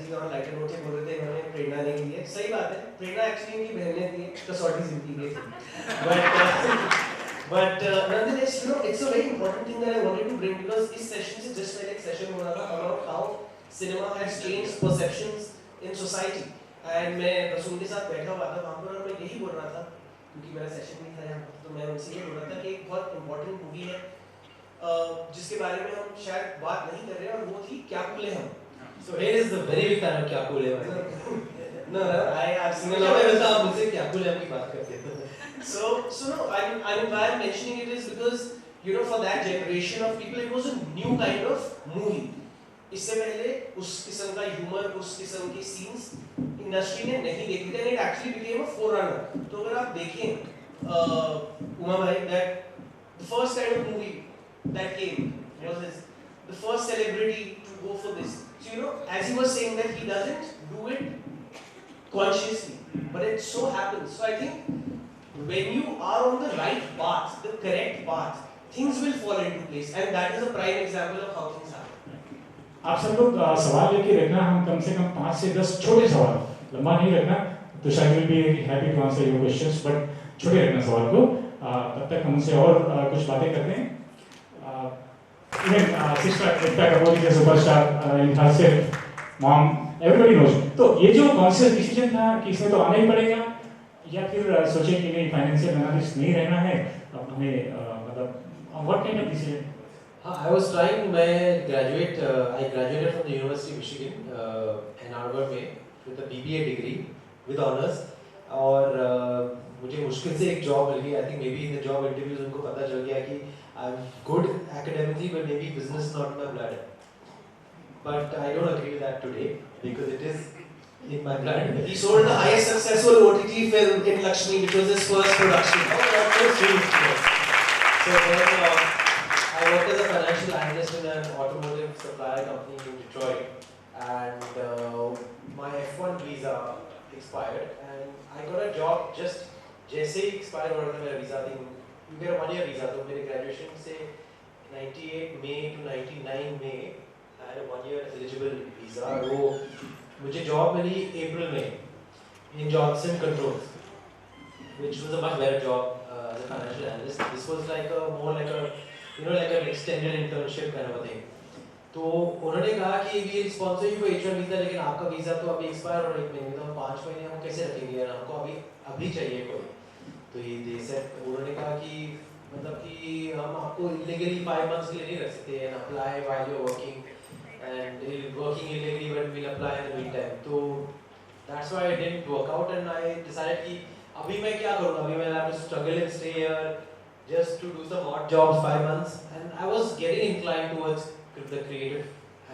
जी और लाइटर नोट से बोल रहे थे इन्होंने प्रेरणा नहीं दी है, सही बात है, प्रेरणा एक्चुअली इनकी बहन ने दी है, कसौटी जिंदगी में थी, but nonetheless, you know, it's a very important thing that I wanted to bring, because this session is just like session हो रहा था about how cinema has changed perceptions in society, and मैं रसूल के साथ बैठा हुआ था वहाँ पर और मैं यही बोल रहा था, क्योंकि मेरा सेशन नहीं था यहाँ, तो मैं उनसे ये बोल रहा था कि एक बहुत important मूवी है जिसके बारे में हम शायद बात नहीं कर रहे हैं, और वो थी क्या कूल है हम। So here is the very big fan of क्या कूल है। No, I've seen a lot of people मुझसे क्या कूल है की बात करते हैं। So no, I mean why I'm mentioning it is because you know for that generation of people it was a new kind of movie. इससे पहले उस किस्म का ह्यूमर, उस किस्म के सीन्स इंडस्ट्री ने नहीं देखी थी, and it actually became a forerunner. तो अगर आप देखें उमा भाई, that the first kind of movie that came was this, the first celebrity to go for this. So you know, as he was saying that he doesn't do it consciously, but it so happens. So I think when you are on the right path, the correct path, things will fall into place, and that is a prime example of how things happen. आप सब लोग सवाल लेके रखना, हम कम से कम 5 से 10 छोटे सवाल, लंबा नहीं रखना, तो शायद will be happy to answer your questions, but छोटे रखना सवाल को, तब तक हम उनसे और कुछ बातें करते हैं। Even sister Ekta Kapoor is a superstar in herself, mom, everybody knows. तो ये जो conscious decision था कि इसमें तो आना ही पड़ेगा, या फिर सोचे कि नहीं फाइनेंशियल एनालिस्ट नहीं रहना है, अब हमें मतलब what kind of decision? I was trying. I graduated from the University of Michigan, Ann Arbor में, with a BBA degree with honors, और मुझे मुश्किल से एक जॉब मिल गई। I think maybe in the job interviews उनको पता चल गया कि I'm good academically, but maybe business not my blood. But I don't agree with that today because it is in my blood. He sold the highest successful OTT film in Lakshmi, which was his first production. Oh, that's so sweet. So then I worked as a financial analyst in an automotive supplier company in Detroit, and my F1 visa expired, and I got a job just जैसे ही expired हो रहा था मेरा visa thing. You get a 1-year visa, तो मेरे graduation से 98 May to 99 May I had a 1-year eligible visa. वो मुझे job मिली April में in Johnson Controls, which was a much better job as a financial analyst. This was like a more like a you know like an extended internship kind of a thing. तो उन्होंने कहा कि we sponsor you for H1 visa, लेकिन आपका visa तो अभी expire हो रहा है 1 महीने, तो हम 5 महीने हम कैसे रखेंगे यार, हमको अभी चाहिए कोई। तो ये उन्होंने कहा कि मतलब कि हम आपको illegally 5 months के लिए नहीं रख सकते, and apply while you're working, and working illegally but we'll apply in the meantime. तो that's why it didn't work out, and I decided कि अभी मैं क्या करूँगा, अभी मैं have to struggle and stay here just to do some odd jobs 5 months, and I was getting inclined towards the creative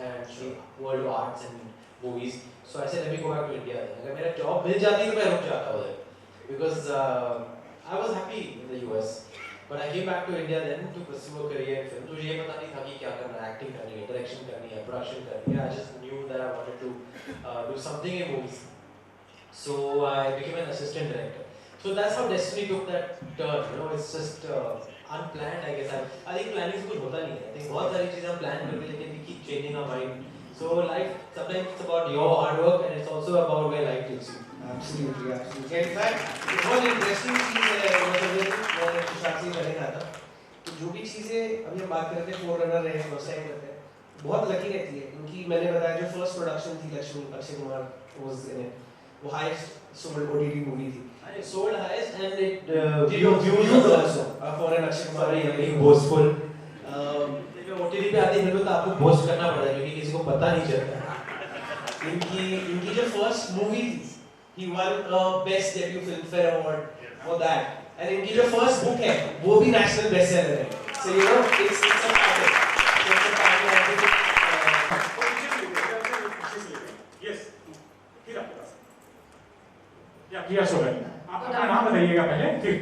and the world of arts and movies. So I said let me go back to India. अगर मेरा job मिल जाती तो मैं रुक जाता उधर, because I was happy in the US, but I came back to India then to pursue a career in film. मुझे ये पता नहीं था कि क्या करना है, acting करनी है, direction करनी है, production करनी है. I just knew that I wanted to do something in movies. So I became an assistant director. So that's how destiny took that turn. You know, it's just unplanned, I guess. I think planning से कुछ होता नहीं है. I think बहुत सारी चीजें हम plan करते हैं, लेकिन we keep changing our mind. So life sometimes it's about your hard work, and it's also about where life takes you. Absolutely, absolutely. In fact, बहुत इंटरेस्टिंग चीज़ है मैं तुषार से कहने का था कि जो भी चीज़ें अभी हम बात करते हैं फोररनर रहे हैं, व्यवसाय करते हैं, बहुत लकी रहती है, क्योंकि मैंने बताया जो फर्स्ट प्रोडक्शन थी Lakshmi, Akshay Kumar was in it, वो highest sold OTT movie थी, and it sold highest and it views also for an Akshay Kumar. Being boastful, जब OTT पे आती है तो आपको boast करना पड़ता है क्योंकि किसी को पता नहीं चलता। इनकी जो फर्स्ट मूवी थी, he won Best Debut Filmfare Award for that, and इनकी जो first book है वो भी national bestseller है, so you know it's a pattern, जी अशोक, आप अपना नाम बताइएगा पहले फिर।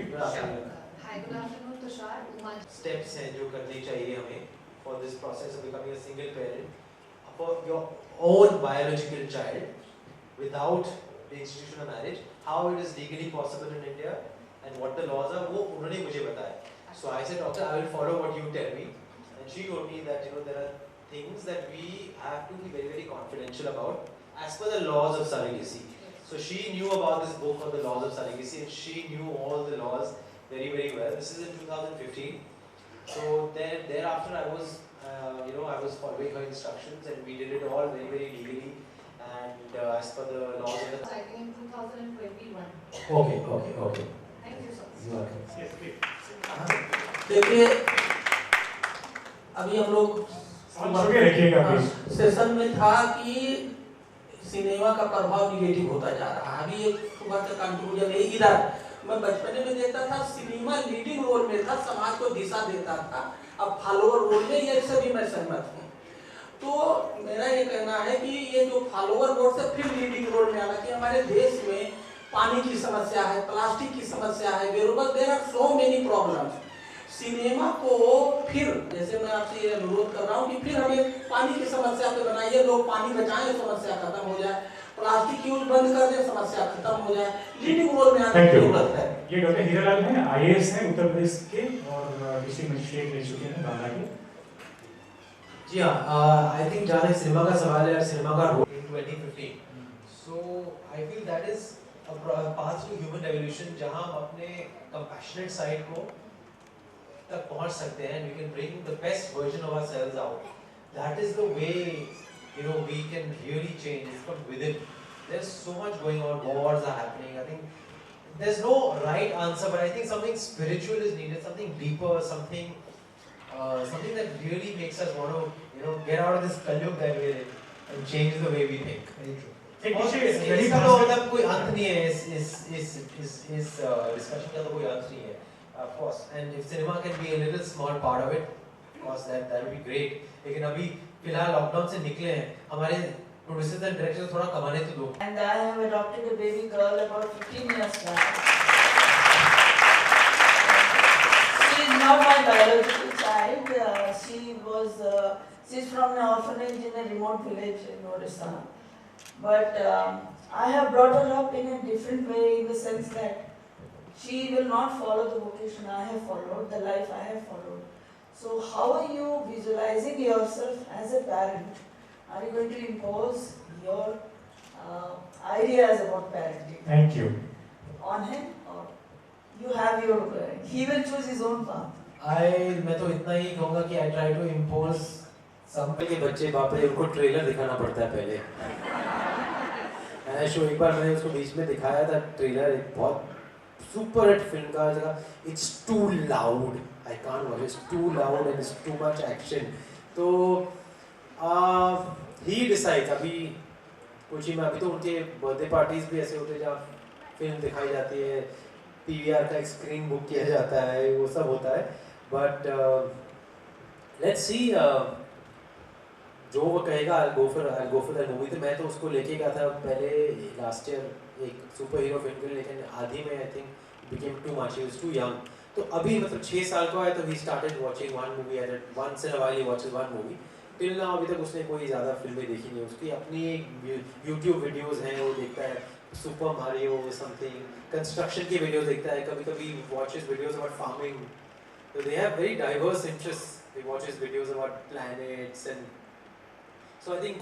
Hi, good afternoon, Tushar. Uma. Steps हैं जो करनी चाहिए हमें for this process of becoming a single parent for your own biological child without the institution of marriage, how it is legally possible in India and what the laws are, वो उन्होंने मुझे बताया. So I said, doctor, I will follow what you tell me. And she told me that there are things that we have to be very, very confidential about as per the laws of surrogacy. So she knew about this book on the laws of surrogacy and she knew all the laws very, very well. This is in 2015. So thereafter I was, I was following her instructions and we did it all very, very legally and as per the laws of the... I think in 2021. Okay. Thank you so much. You are welcome. देखिए अभी हम लोग session में था कि cinema का प्रभाव negative होता जा रहा है. अभी एक सुबह का कंक्लूजन है. इधर मैं बचपन में देखता था सिनेमा लीडिंग रोल में था, समाज को दिशा देता था. अब फॉलोअर रोल में ये से भी मैं सहमत हूँ. तो मेरा ये कहना है कि ये जो फॉलोअर रोल से फिर लीडिंग रोल में आना कि हमारे देश में पानी की समस्या है, प्लास्टिक की समस्या है, there are so many problems. Cinema को फिर जैसे मैं आपसे ये अनुरोध कर रहा हूँ कि फिर हमें पानी की समस्या पे बनाइए, लोग पानी बचाएं, समस्या खत्म हो जाए, प्लास्टिक यूज बंद कर दें, समस्या खत्म हो जाए. लीडिंग रोल में आने की जरूरत है. ये डॉक्टर हीरालाल हैं, IAS हैं उत्तर प्रदेश के और डिस्ट्रिक्ट मजिस्ट्रेट रह चुके हैं बांदा के. जी हाँ, आई थिंक जहाँ सिनेमा का सवाल है, सिनेमा का role in 2015. So I feel that is a path to human evolution जहाँ हम अपने कंपैशनेट साइड को तक पहुंच सकते हैं. We can bring the best version of ourselves out. That is the way we can really change. It's from within. There's so much going on. Wars are happening. I think there's no right answer, but I think something spiritual is needed, something deeper, something that really makes us want to get out of this kalyug that we're in and change the way we think. इसका तो मतलब कोई अंत नहीं है. इस discussion का तो कोई अंत नहीं है. Of course, and if cinema can be a little small part of it, of course that would be great. लेकिन अभी फिलहाल लॉकडाउन से निकले हैं, हमारे प्रोड्यूसर्स एंड डायरेक्टर्स थोड़ा कमाने तो दो. And I have adopted a baby girl about 15 years back. She is not my biological child. She's from an orphanage in a remote village in Odisha. But I have brought her up in a different way in the sense that she will not follow the vocation I have followed, the life I have followed. So how are you visualizing yourself as a parent? Are you going to impose your ideas about parenting? Thank you. On him, or you have your? He will choose his own path. मैं तो इतना ही कहूँगा कि I try to impose some के बच्चे बाप रे उनको ट्रेलर दिखाना पड़ता है पहले. शो एक बार मैंने उसको बीच में दिखाया था ट्रेलर, एक बहुत सुपर हिट फिल्म का जगह. It's too loud, I can't watch, it's too loud and it's too much action. तो ही डिसाइड. अभी कोची में अभी तो उनके बर्थडे पार्टीज भी ऐसे होते हैं जहाँ फिल्म दिखाई जाती है, PVR का एक स्क्रीन बुक किया जाता है, वो सब होता है. बट लेट्स सी, जो वो कहेगा I'll go for that movie. तो मैं तो उसको लेके गया था पहले लास्ट ईयर एक सुपर हीरो फिल्म के लिए, लेकिन आधी में I think became too much, he was too young. तो अभी मतलब 6 साल का है तो he started watching one movie at it. Once in a while he watches one movie. Till now अभी तक उसने कोई ज़्यादा फिल्में देखी नहीं. उसकी अपनी YouTube वीडियोस हैं, वो देखता है सुपर मारियो समथिंग, कंस्ट्रक्शन की वीडियोस देखता है, कभी कभी watches videos about farming. So they have very diverse interests. They watches videos about planets and so I think